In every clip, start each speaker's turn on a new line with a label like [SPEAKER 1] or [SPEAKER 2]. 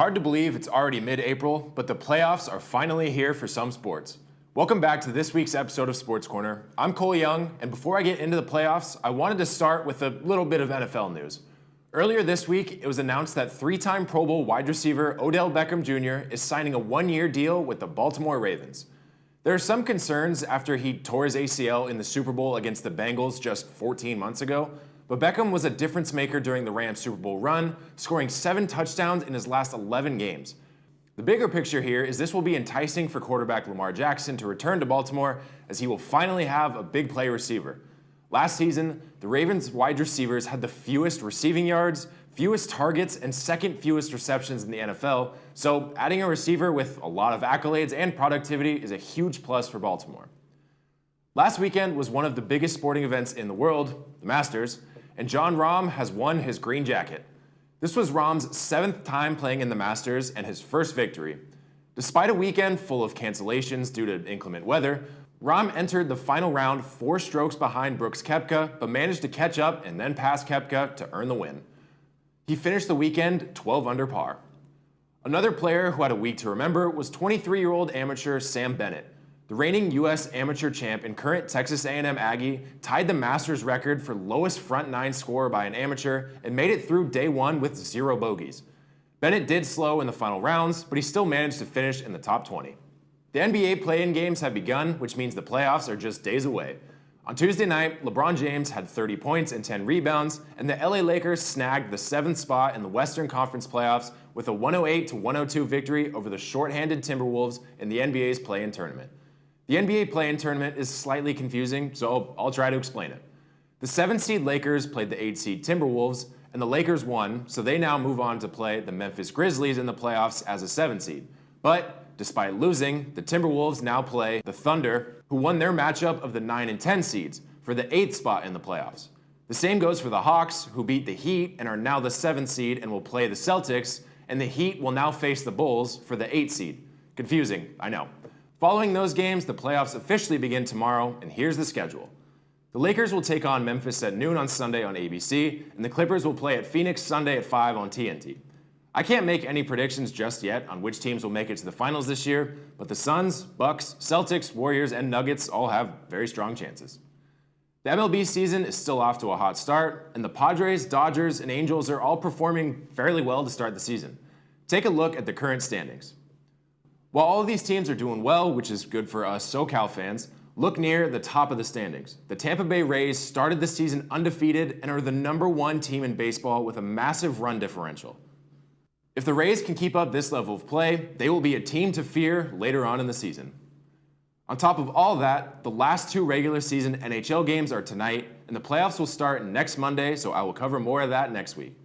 [SPEAKER 1] hard to believe it's already mid-April, but the playoffs are finally here for some sports. Welcome back to this week's episode of Sports Corner. I'm Cole Young, and before I get into the playoffs, I wanted to start with a little bit of NFL news. Earlier this week, it was announced that three-time Pro Bowl wide receiver Odell Beckham Jr. is signing a one-year deal with the Baltimore Ravens. There are some concerns after he tore his ACL in the Super Bowl against the Bengals just 14 months ago, but Beckham was a difference maker during the Rams Super Bowl run, scoring 7 touchdowns in his last 11 games. The bigger picture here is this will be enticing for quarterback Lamar Jackson to return to Baltimore, as he will finally have a big play receiver. Last season, the Ravens wide receivers had the fewest receiving yards, fewest targets, and second fewest receptions in the NFL, so adding a receiver with a lot of accolades and productivity is a huge plus for Baltimore. Last weekend was one of the biggest sporting events in the world, the Masters, and Jon Rahm has won his green jacket. This was Rahm's 7th time playing in the Masters and his first victory. Despite a weekend full of cancellations due to inclement weather, Rahm entered the final round 4 strokes behind Brooks Koepka, but managed to catch up and then pass Koepka to earn the win. He finished the weekend 12 under par. Another player who had a week to remember was 23-year-old amateur Sam Bennett. The reigning U.S. amateur champ and current Texas A&M Aggie tied the Masters record for lowest front 9 score by an amateur and made it through day 1 with 0 bogeys. Bennett did slow in the final rounds, but he still managed to finish in the top 20. The NBA play-in games have begun, which means the playoffs are just days away. On Tuesday night, LeBron James had 30 points and 10 rebounds, and the LA Lakers snagged the 7th spot in the Western Conference playoffs with a 108-102 victory over the shorthanded Timberwolves in the NBA's play-in tournament. The NBA play-in tournament is slightly confusing, so I'll try to explain it. The 7-seed Lakers played the 8-seed Timberwolves, and the Lakers won, so they now move on to play the Memphis Grizzlies in the playoffs as a 7-seed. But despite losing, the Timberwolves now play the Thunder, who won their matchup of the 9 and 10 seeds for the 8th spot in the playoffs. The same goes for the Hawks, who beat the Heat and are now the 7th seed and will play the Celtics, and the Heat will now face the Bulls for the 8th seed. Confusing, I know. Following those games, the playoffs officially begin tomorrow, and here's the schedule. The Lakers will take on Memphis at noon on Sunday on ABC, and the Clippers will play at Phoenix Sunday at 5 on TNT. I can't make any predictions just yet on which teams will make it to the finals this year, but the Suns, Bucks, Celtics, Warriors, and Nuggets all have very strong chances. The MLB season is still off to a hot start, and the Padres, Dodgers, and Angels are all performing fairly well to start the season. Take a look at the current standings. While all of these teams are doing well, which is good for us SoCal fans, look near the top of the standings. The Tampa Bay Rays started the season undefeated and are the #1 team in baseball with a massive run differential. If the Rays can keep up this level of play, they will be a team to fear later on in the season. On top of all that, the last 2 regular season NHL games are tonight, and the playoffs will start next Monday, so I will cover more of that next week.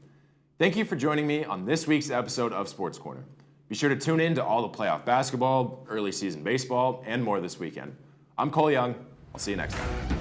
[SPEAKER 1] Thank you for joining me on this week's episode of Sports Corner. Be sure to tune in to all the playoff basketball, early season baseball, and more this weekend. I'm Cole Young. I'll see you next time.